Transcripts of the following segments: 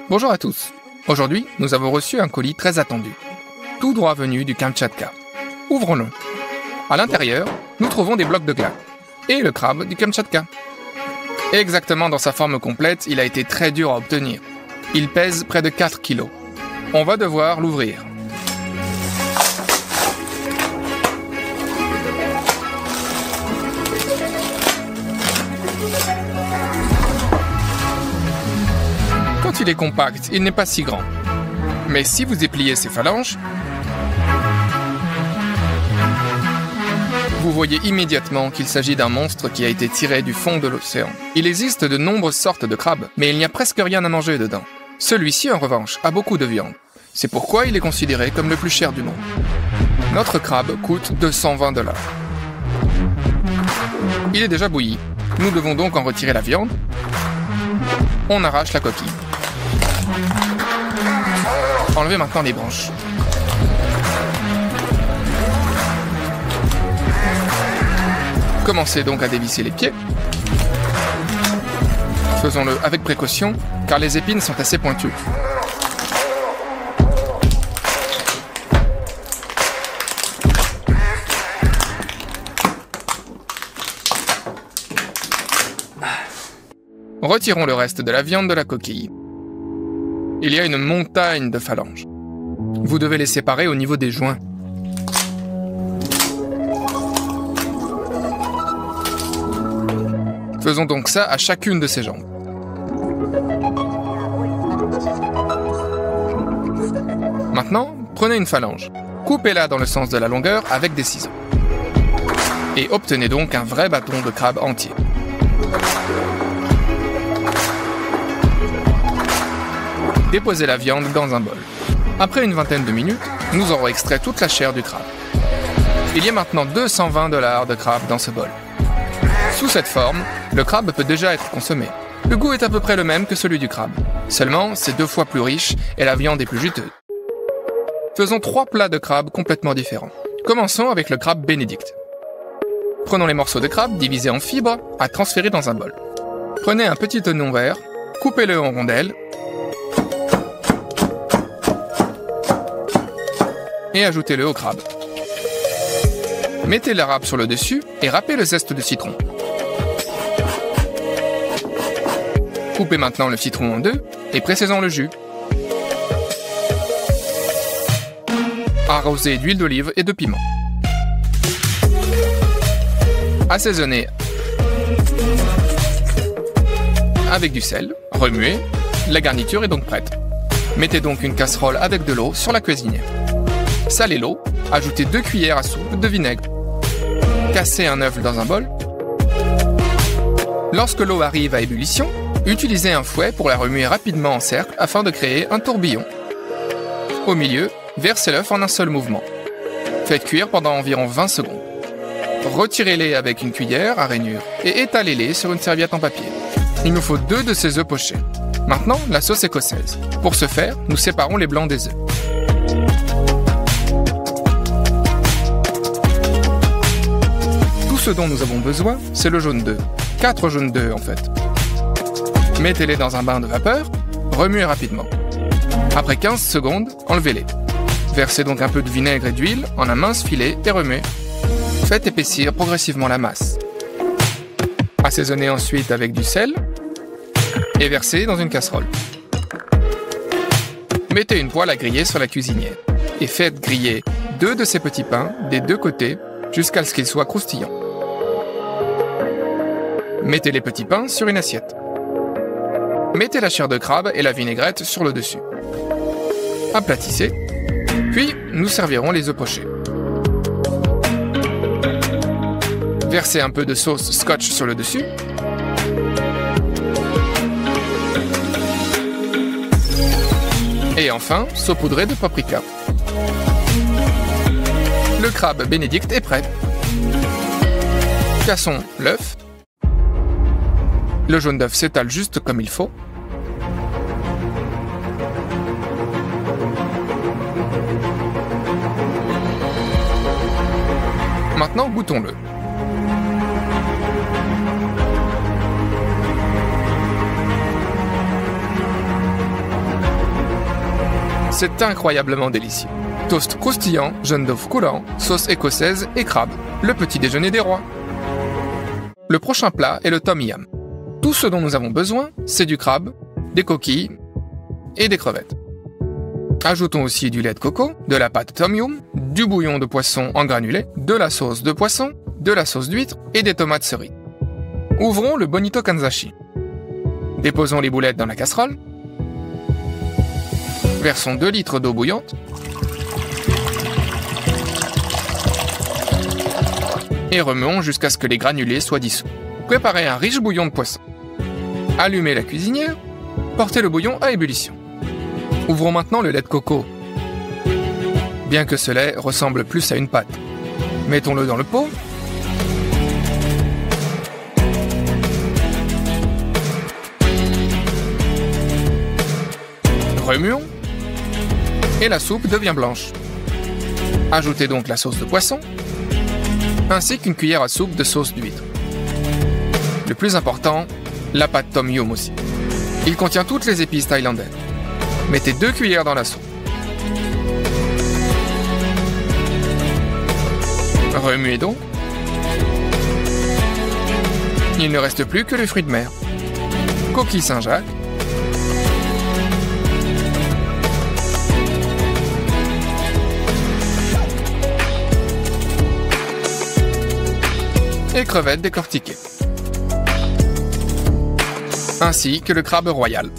Bonjour à tous. Aujourd'hui, nous avons reçu un colis très attendu, tout droit venu du Kamtchatka. Ouvrons-le. À l'intérieur, nous trouvons des blocs de glace et le crabe du Kamtchatka. Exactement dans sa forme complète, il a été très dur à obtenir. Il pèse près de 4 kilos. On va devoir l'ouvrir. Quand il est compact, il n'est pas si grand. Mais si vous dépliez ses phalanges, vous voyez immédiatement qu'il s'agit d'un monstre qui a été tiré du fond de l'océan. Il existe de nombreuses sortes de crabes, mais il n'y a presque rien à manger dedans. Celui-ci, en revanche, a beaucoup de viande. C'est pourquoi il est considéré comme le plus cher du monde. Notre crabe coûte 220 $. Il est déjà bouilli. Nous devons donc en retirer la viande. On arrache la coquille. Enlevez maintenant les branches. Commencez donc à dévisser les pieds. Faisons-le avec précaution, car les épines sont assez pointues. Retirons le reste de la viande de la coquille. Il y a une montagne de phalanges. Vous devez les séparer au niveau des joints. Faisons donc ça à chacune de ces jambes. Maintenant, prenez une phalange, coupez-la dans le sens de la longueur avec des ciseaux. Et obtenez donc un vrai bâton de crabe entier. Déposez la viande dans un bol. Après une vingtaine de minutes, nous aurons extrait toute la chair du crabe. Il y a maintenant 220 $ de crabe dans ce bol. Sous cette forme, le crabe peut déjà être consommé. Le goût est à peu près le même que celui du crabe. Seulement, c'est 2 fois plus riche et la viande est plus juteuse. Faisons 3 plats de crabe complètement différents. Commençons avec le crabe bénédicte. Prenons les morceaux de crabe divisés en fibres à transférer dans un bol. Prenez un petit oignon vert, coupez-le en rondelles et ajoutez-le au crabe. Mettez la râpe sur le dessus et râpez le zeste de citron. Coupez maintenant le citron en 2 et pressez-en le jus. Arrosez d'huile d'olive et de piment. Assaisonnez avec du sel, remuez. La garniture est donc prête. Mettez donc une casserole avec de l'eau sur la cuisinière. Salez l'eau, ajoutez 2 cuillères à soupe de vinaigre. Cassez un œuf dans un bol. Lorsque l'eau arrive à ébullition, utilisez un fouet pour la remuer rapidement en cercle afin de créer un tourbillon. Au milieu, versez l'œuf en un seul mouvement. Faites cuire pendant environ 20 secondes. Retirez-les avec une cuillère à rainure et étalez-les sur une serviette en papier. Il nous faut 2 de ces œufs pochés. Maintenant, la sauce écossaise. Pour ce faire, nous séparons les blancs des œufs. Ce dont nous avons besoin, c'est le jaune d'œuf. 4 jaunes d'œufs en fait. Mettez-les dans un bain de vapeur, remuez rapidement. Après 15 secondes, enlevez-les. Versez donc un peu de vinaigre et d'huile en un mince filet et remuez. Faites épaissir progressivement la masse. Assaisonnez ensuite avec du sel et versez dans une casserole. Mettez une poêle à griller sur la cuisinière et faites griller 2 de ces petits pains des 2 côtés jusqu'à ce qu'ils soient croustillants. Mettez les petits pains sur une assiette. Mettez la chair de crabe et la vinaigrette sur le dessus. Aplatissez, puis nous servirons les œufs pochés. Versez un peu de sauce scotch sur le dessus. Et enfin, saupoudrez de paprika. Le crabe bénédicte est prêt. Cassons l'œuf. Le jaune d'œuf s'étale juste comme il faut. Maintenant, goûtons-le. c'est incroyablement délicieux. Toast croustillant, jaune d'œuf coulant, sauce écossaise et crabe, le petit déjeuner des rois. Le prochain plat est le tom yum. Tout ce dont nous avons besoin, c'est du crabe, des coquilles et des crevettes. Ajoutons aussi du lait de coco, de la pâte tom yum, du bouillon de poisson en granulé, de la sauce de poisson, de la sauce d'huître et des tomates cerises. Ouvrons le bonito kanzashi. Déposons les boulettes dans la casserole. Versons 2 litres d'eau bouillante. Et remuons jusqu'à ce que les granulés soient dissous. Préparez un riche bouillon de poisson. Allumez la cuisinière. Portez le bouillon à ébullition. Ouvrons maintenant le lait de coco. Bien que ce lait ressemble plus à une pâte. Mettons-le dans le pot. Remuons. Et la soupe devient blanche. Ajoutez donc la sauce de poisson, ainsi qu'une cuillère à soupe de sauce d'huître. Le plus important, la pâte tom yum aussi. Il contient toutes les épices thaïlandaises. Mettez 2 cuillères dans la soupe. Remuez donc. Il ne reste plus que les fruits de mer. Coquille Saint-Jacques. Et crevettes décortiquées. Ainsi que le crabe royal.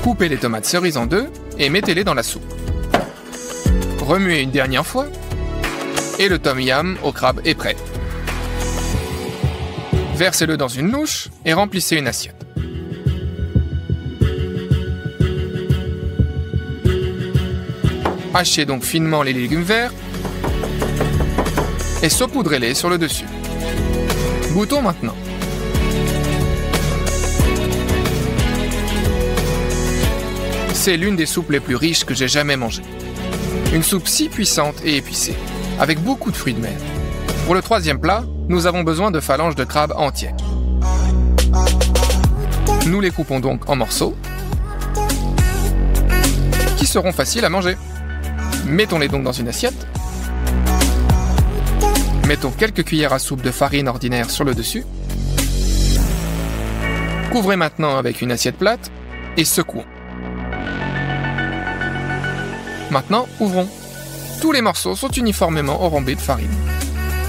Coupez les tomates cerises en 2 et mettez-les dans la soupe. Remuez une dernière fois et le tom yum au crabe est prêt. Versez-le dans une louche et remplissez une assiette. Hachez donc finement les légumes verts et saupoudrez-les sur le dessus. Goûtons maintenant. C'est l'une des soupes les plus riches que j'ai jamais mangées. Une soupe si puissante et épicée, avec beaucoup de fruits de mer. Pour le 3e plat, nous avons besoin de phalanges de crabe entières. Nous les coupons donc en morceaux, qui seront faciles à manger. Mettons-les donc dans une assiette. Mettons quelques cuillères à soupe de farine ordinaire sur le dessus. Couvrez maintenant avec une assiette plate et secouons. Maintenant, ouvrons. Tous les morceaux sont uniformément enrobés de farine.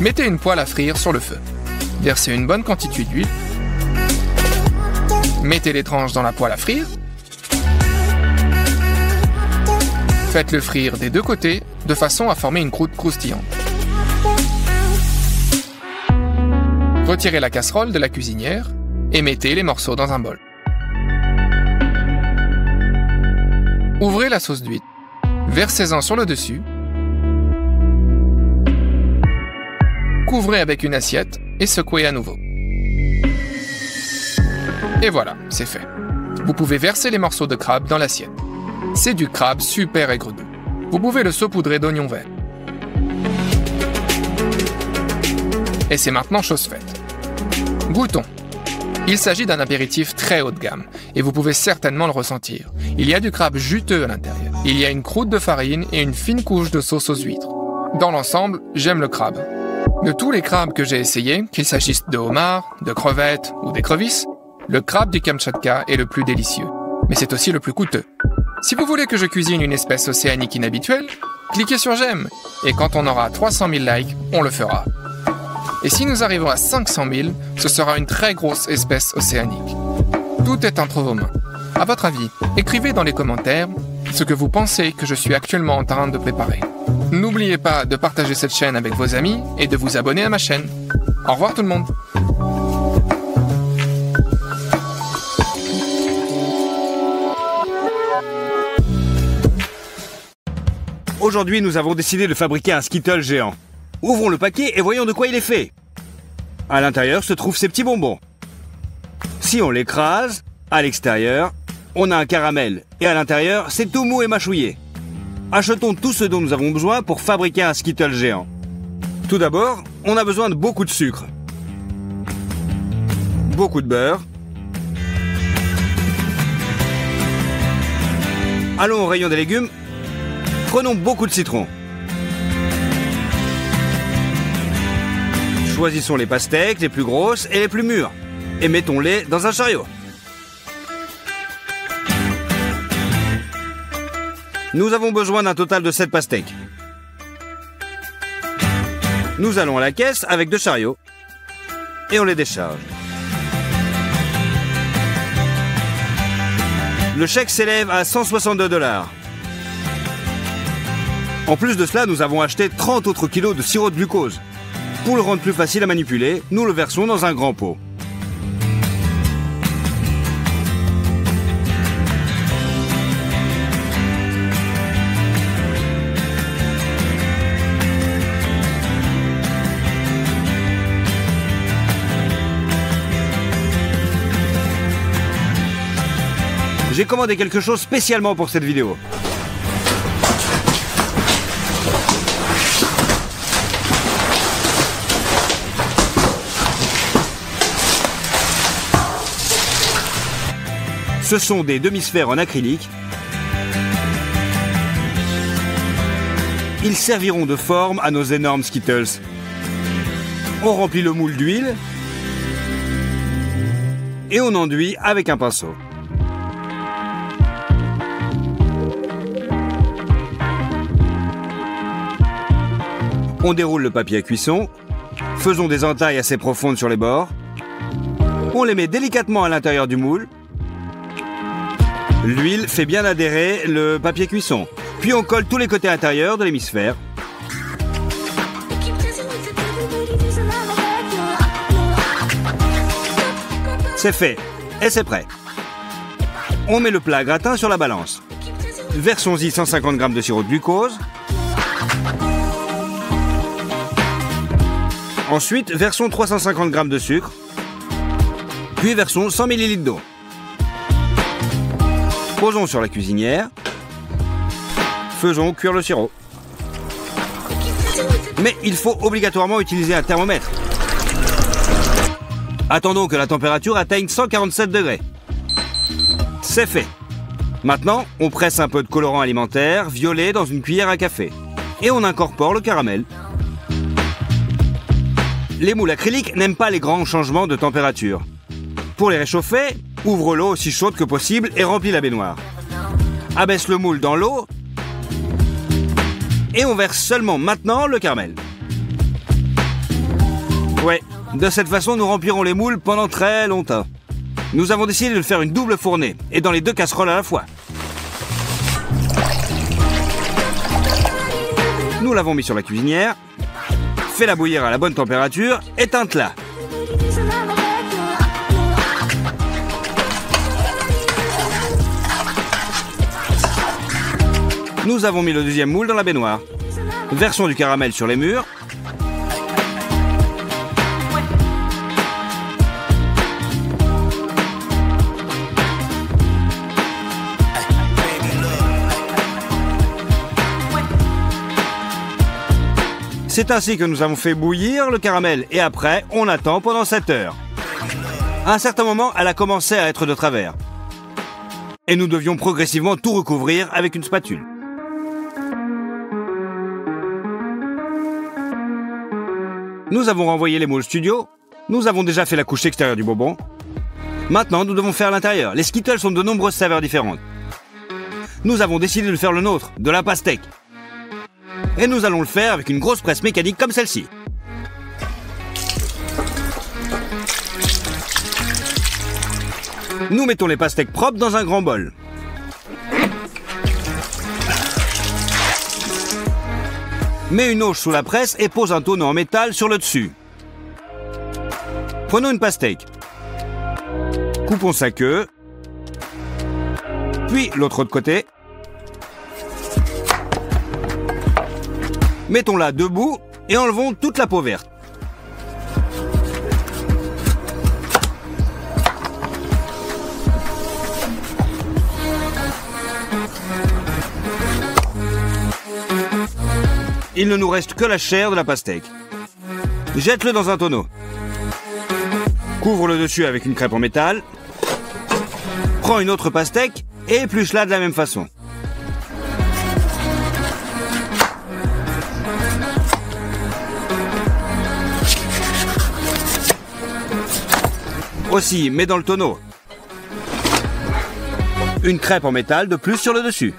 Mettez une poêle à frire sur le feu. Versez une bonne quantité d'huile. Mettez les tranches dans la poêle à frire. Faites-le frire des 2 côtés, de façon à former une croûte croustillante. Retirez la casserole de la cuisinière et mettez les morceaux dans un bol. Ouvrez la sauce d'huître. Versez-en sur le dessus. Couvrez avec une assiette et secouez à nouveau. Et voilà, c'est fait. Vous pouvez verser les morceaux de crabe dans l'assiette. C'est du crabe super aigre doux. Vous pouvez le saupoudrer d'oignons verts. Et c'est maintenant chose faite. Goûtons. Il s'agit d'un apéritif très haut de gamme, et vous pouvez certainement le ressentir. Il y a du crabe juteux à l'intérieur. Il y a une croûte de farine et une fine couche de sauce aux huîtres. Dans l'ensemble, j'aime le crabe. De tous les crabes que j'ai essayés, qu'il s'agisse de homards, de crevettes ou d'écrevisses, le crabe du Kamtchatka est le plus délicieux. Mais c'est aussi le plus coûteux. Si vous voulez que je cuisine une espèce océanique inhabituelle, cliquez sur j'aime, et quand on aura 300 000 likes, on le fera. Et si nous arrivons à 500 000, ce sera une très grosse espèce océanique. Tout est entre vos mains. À votre avis, écrivez dans les commentaires ce que vous pensez que je suis actuellement en train de préparer. N'oubliez pas de partager cette chaîne avec vos amis et de vous abonner à ma chaîne. Au revoir tout le monde. Aujourd'hui, nous avons décidé de fabriquer un Skittle géant. Ouvrons le paquet et voyons de quoi il est fait. À l'intérieur se trouvent ces petits bonbons. Si on l'écrase, à l'extérieur, on a un caramel. Et à l'intérieur, c'est tout mou et mâchouillé. Achetons tout ce dont nous avons besoin pour fabriquer un Skittle géant. Tout d'abord, on a besoin de beaucoup de sucre. Beaucoup de beurre. Allons au rayon des légumes. Prenons beaucoup de citron. Choisissons les pastèques les plus grosses et les plus mûres. Et mettons-les dans un chariot. Nous avons besoin d'un total de 7 pastèques. Nous allons à la caisse avec 2 chariots. Et on les décharge. Le chèque s'élève à 162 $. En plus de cela, nous avons acheté 30 autres kilos de sirop de glucose. Pour le rendre plus facile à manipuler, nous le versons dans un grand pot. J'ai commandé quelque chose spécialement pour cette vidéo. Ce sont des demi-sphères en acrylique. Ils serviront de forme à nos énormes Skittles. On remplit le moule d'huile et on enduit avec un pinceau. On déroule le papier à cuisson, faisons des entailles assez profondes sur les bords, on les met délicatement à l'intérieur du moule, l'huile fait bien adhérer le papier cuisson, puis on colle tous les côtés intérieurs de l'hémisphère. C'est fait, et c'est prêt. On met le plat à gratin sur la balance. Versons-y 150 g de sirop de glucose. Ensuite, versons 350 g de sucre, puis versons 100 ml d'eau. Posons sur la cuisinière, faisons cuire le sirop. Mais il faut obligatoirement utiliser un thermomètre. Attendons que la température atteigne 147 degrés. C'est fait. Maintenant, on presse un peu de colorant alimentaire violet dans une cuillère à café. Et on incorpore le caramel. Les moules acryliques n'aiment pas les grands changements de température. Pour les réchauffer, ouvre l'eau aussi chaude que possible et remplis la baignoire. Abaisse le moule dans l'eau et on verse seulement maintenant le caramel. Ouais, de cette façon nous remplirons les moules pendant très longtemps. Nous avons décidé de faire une double fournée et dans les 2 casseroles à la fois. Nous l'avons mis sur la cuisinière. Fais-la bouillir à la bonne température, éteinte-la. Nous avons mis le deuxième moule dans la baignoire. Versons du caramel sur les murs. C'est ainsi que nous avons fait bouillir le caramel et après, on attend pendant 7 heures. À un certain moment, elle a commencé à être de travers. Et nous devions progressivement tout recouvrir avec une spatule. Nous avons renvoyé les moules studio. Nous avons déjà fait la couche extérieure du bonbon. Maintenant, nous devons faire l'intérieur. Les Skittles sont de nombreuses saveurs différentes. Nous avons décidé de faire le nôtre, de la pastèque. Et nous allons le faire avec une grosse presse mécanique comme celle-ci. Nous mettons les pastèques propres dans un grand bol. Mets une auge sous la presse et pose un tonneau en métal sur le dessus. Prenons une pastèque. Coupons sa queue. Puis l'autre de côté. Mettons-la debout et enlevons toute la peau verte. Il ne nous reste que la chair de la pastèque. Jette-le dans un tonneau. Couvre le dessus avec une crêpe en métal. Prends une autre pastèque et épluche-la de la même façon. Aussi, mets dans le tonneau. Une crêpe en métal de plus sur le dessus.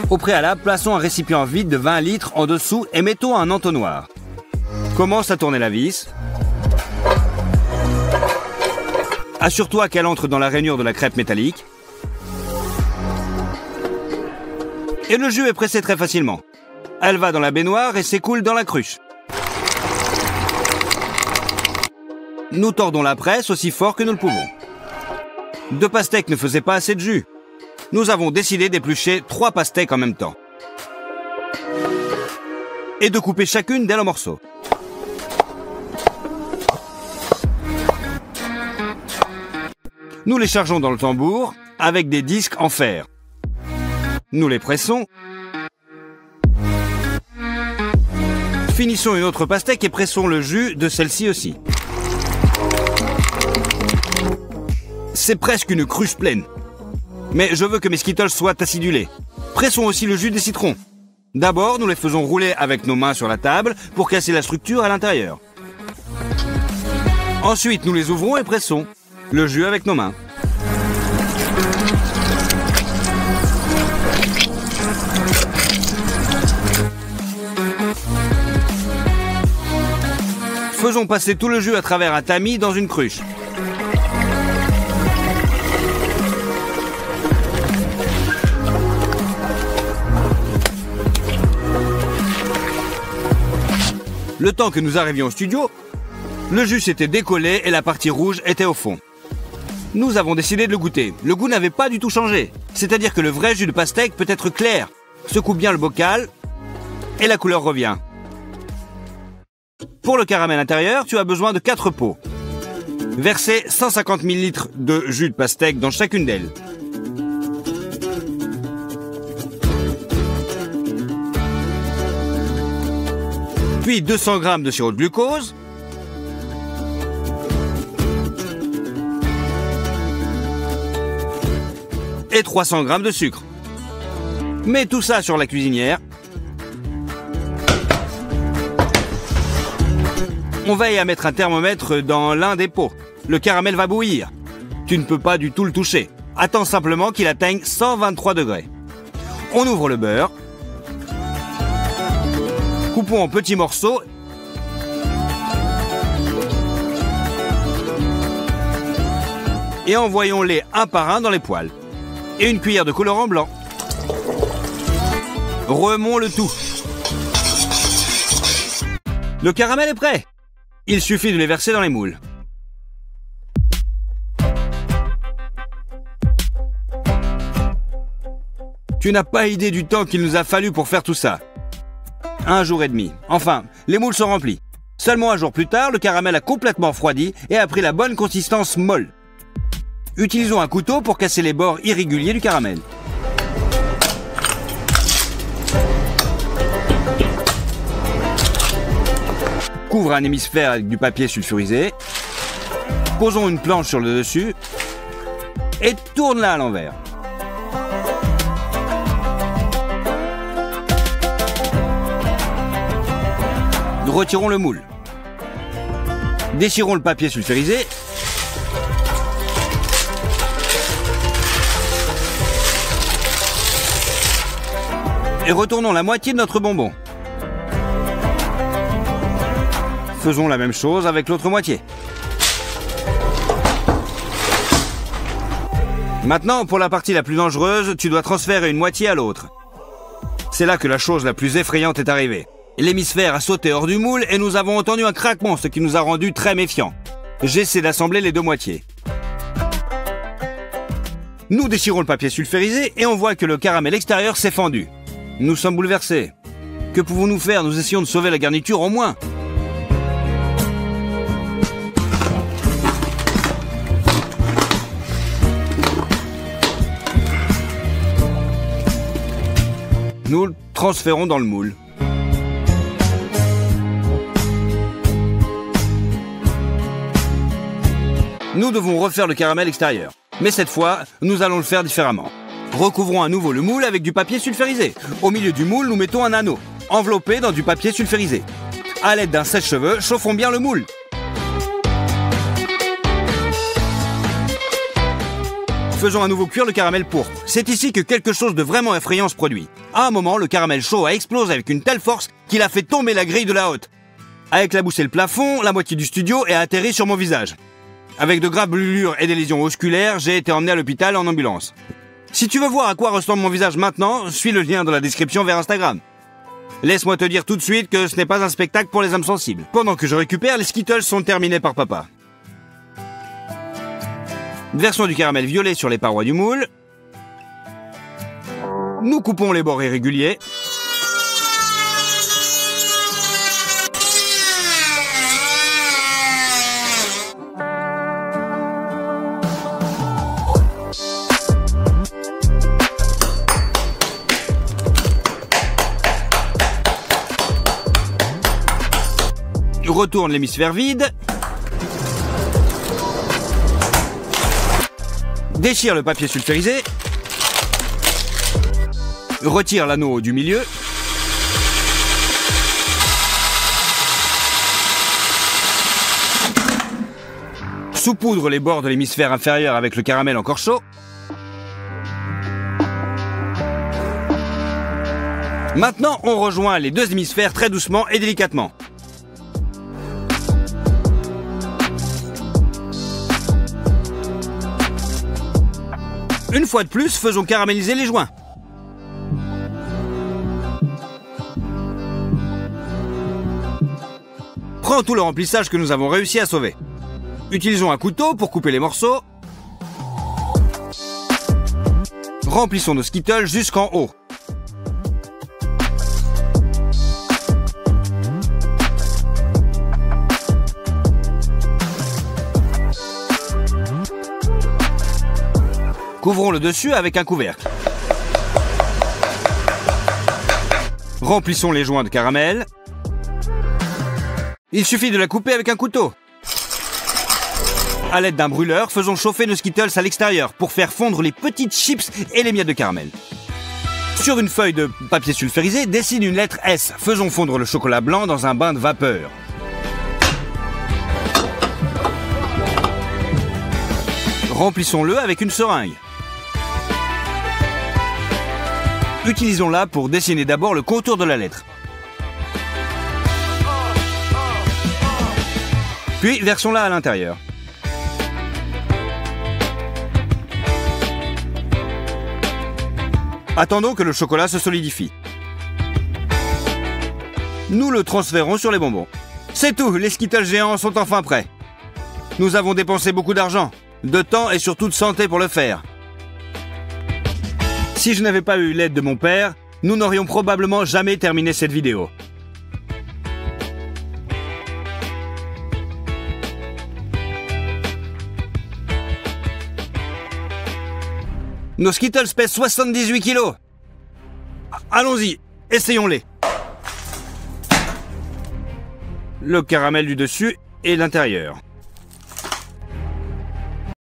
Au préalable, plaçons un récipient vide de 20 litres en dessous et mettons un entonnoir. Commence à tourner la vis. Assure-toi qu'elle entre dans la rainure de la crêpe métallique. Et le jus est pressé très facilement. Elle va dans la baignoire et s'écoule dans la cruche. Nous tordons la presse aussi fort que nous le pouvons. 2 pastèques ne faisaient pas assez de jus. Nous avons décidé d'éplucher 3 pastèques en même temps. Et de couper chacune d'elles en morceaux. Nous les chargeons dans le tambour avec des disques en fer. Nous les pressons. Finissons une autre pastèque et pressons le jus de celle-ci aussi. C'est presque une cruche pleine. Mais je veux que mes Skittles soient acidulés. Pressons aussi le jus des citrons. D'abord, nous les faisons rouler avec nos mains sur la table pour casser la structure à l'intérieur. Ensuite, nous les ouvrons et pressons le jus avec nos mains. Faisons passer tout le jus à travers un tamis dans une cruche. Le temps que nous arrivions au studio, le jus s'était décollé et la partie rouge était au fond. Nous avons décidé de le goûter. Le goût n'avait pas du tout changé. C'est-à-dire que le vrai jus de pastèque peut être clair. Secoue bien le bocal et la couleur revient. Pour le caramel intérieur, tu as besoin de 4 pots. Versez 150 ml de jus de pastèque dans chacune d'elles. Puis 200 g de sirop de glucose. Et 300 g de sucre. Mets tout ça sur la cuisinière. On veille à mettre un thermomètre dans l'un des pots. Le caramel va bouillir. Tu ne peux pas du tout le toucher. Attends simplement qu'il atteigne 123 degrés. On ouvre le beurre. Coupons en petits morceaux. Et envoyons-les un par un dans les poêles. Et une cuillère de colorant blanc. Remons le tout. Le caramel est prêt. Il suffit de les verser dans les moules. Tu n'as pas idée du temps qu'il nous a fallu pour faire tout ça. 1 jour et demi. Enfin, les moules sont remplis. Seulement 1 jour plus tard, le caramel a complètement refroidi et a pris la bonne consistance molle. Utilisons un couteau pour casser les bords irréguliers du caramel. Couvre un hémisphère avec du papier sulfurisé. Posons une planche sur le dessus. Et tourne-la à l'envers. Retirons le moule. Déchirons le papier sulfurisé. Et retournons la moitié de notre bonbon. Faisons la même chose avec l'autre moitié. Maintenant, pour la partie la plus dangereuse, tu dois transférer une moitié à l'autre. C'est là que la chose la plus effrayante est arrivée. L'hémisphère a sauté hors du moule et nous avons entendu un craquement, ce qui nous a rendus très méfiants. J'essaie d'assembler les 2 moitiés. Nous déchirons le papier sulfurisé et on voit que le caramel extérieur s'est fendu. Nous sommes bouleversés. Que pouvons-nous faire? Nous essayons de sauver la garniture au moins. Nous le transférons dans le moule. Nous devons refaire le caramel extérieur. Mais cette fois, nous allons le faire différemment. Recouvrons à nouveau le moule avec du papier sulfurisé. Au milieu du moule, nous mettons un anneau, enveloppé dans du papier sulfurisé. À l'aide d'un sèche-cheveux, chauffons bien le moule. Faisons à nouveau cuire le caramel pourpre. C'est ici que quelque chose de vraiment effrayant se produit. À un moment, le caramel chaud a explosé avec une telle force qu'il a fait tomber la grille de la haute. A éclaboussé le plafond, la moitié du studio et a atterri sur mon visage. Avec de graves brûlures et des lésions musculaires, j'ai été emmené à l'hôpital en ambulance. Si tu veux voir à quoi ressemble mon visage maintenant, suis le lien dans la description vers Instagram. Laisse-moi te dire tout de suite que ce n'est pas un spectacle pour les âmes sensibles. Pendant que je récupère, les Skittles sont terminés par papa. Version du caramel violet sur les parois du moule. Nous coupons les bords irréguliers. Retourne l'hémisphère vide. Déchire le papier sulfurisé. Retire l'anneau du milieu. Saupoudre les bords de l'hémisphère inférieur avec le caramel encore chaud. Maintenant, on rejoint les deux hémisphères très doucement et délicatement. Une fois de plus, faisons caraméliser les joints. Prends tout le remplissage que nous avons réussi à sauver. Utilisons un couteau pour couper les morceaux. Remplissons nos Skittles jusqu'en haut. Couvrons le dessus avec un couvercle. Remplissons les joints de caramel. Il suffit de la couper avec un couteau. À l'aide d'un brûleur, faisons chauffer nos Skittles à l'extérieur pour faire fondre les petites chips et les miettes de caramel. Sur une feuille de papier sulfurisé, dessine une lettre S. Faisons fondre le chocolat blanc dans un bain de vapeur. Remplissons-le avec une seringue. Utilisons-la pour dessiner d'abord le contour de la lettre. Puis versons-la à l'intérieur. Attendons que le chocolat se solidifie. Nous le transférons sur les bonbons. C'est tout, les Skittles géants sont enfin prêts. Nous avons dépensé beaucoup d'argent, de temps et surtout de santé pour le faire. Si je n'avais pas eu l'aide de mon père, nous n'aurions probablement jamais terminé cette vidéo. Nos Skittles pèsent 78 kilos. Allons-y, essayons-les. Le caramel du dessus et l'intérieur.